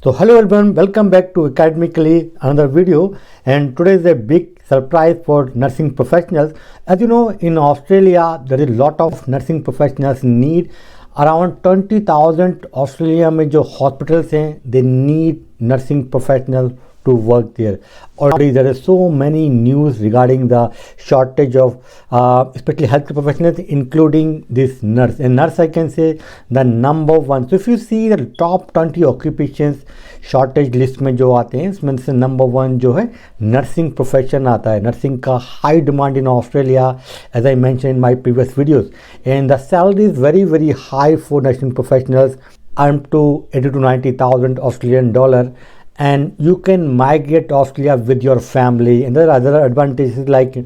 So hello everyone, welcome back to Academically, another video, and today is a big surprise for nursing professionals. As you know, in Australia there is a lot of nursing professionals need. Around 20,000 Australia में जो hospitals हैं, they need nursing professionals to work there. Already there is so many news regarding the shortage of especially healthcare professionals, including this nurse. And nurse, I can say, the number one. So if you see the top 20 occupations shortage list में जो आते हैं, इसमें से number one जो है nursing profession आता है. Nursing का high demand in Australia, as I mentioned in my previous videos, and the salary is very high for nursing professionals, up to 80 to 90,000 Australian dollar. And you can migrate to Australia with your family, and there are other advantages like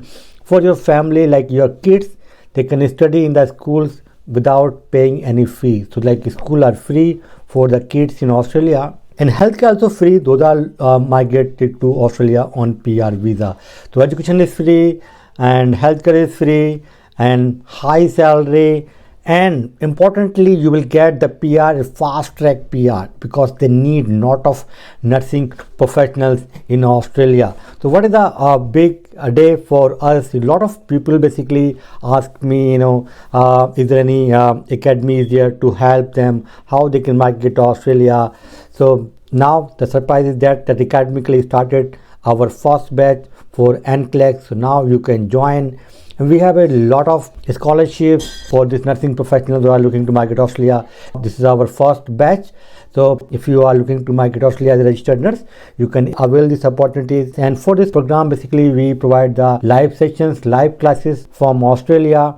for your family, like your kids, they can study in the schools without paying any fee. So like school are free for the kids in Australia, and healthcare also free. Those are migrated to Australia on PR visa. So education is free and healthcare is free and high salary. And importantly, you will get the PR, a fast track PR, because they need lot of nursing professionals in Australia. So what is the big day for us? A lot of people basically ask me, is there any academy there to help them, how they can migrate to Australia. So now the surprise is that Academically started our first batch for NCLEX. So now you can join. And we have a lot of scholarships for these nursing professionals who are looking to migrate to Australia. This is our first batch. So if you are looking to migrate to Australia as a registered nurse, you can avail these opportunities. And for this program, basically we provide the live sessions, live classes from Australia.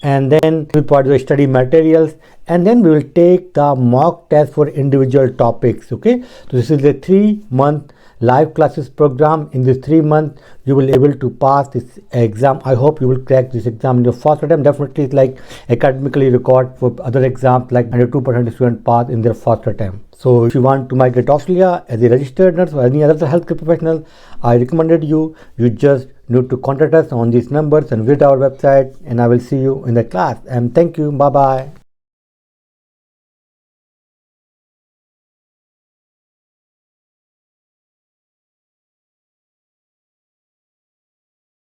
And then we provide the study materials, and then we will take the mock test for individual topics. Okay, so this is a 3-month live classes program. In this 3 months you will able to pass this exam. I hope you will crack this exam in your first attempt. Definitely it's like academically record for other exams, like 92% student pass in their first attempt. So if you want to migrate to Australia as a registered nurse or any other healthcare professional, I recommended you just need to contact us on these numbers and visit our website, and I will see you in the class. And thank you. Bye bye.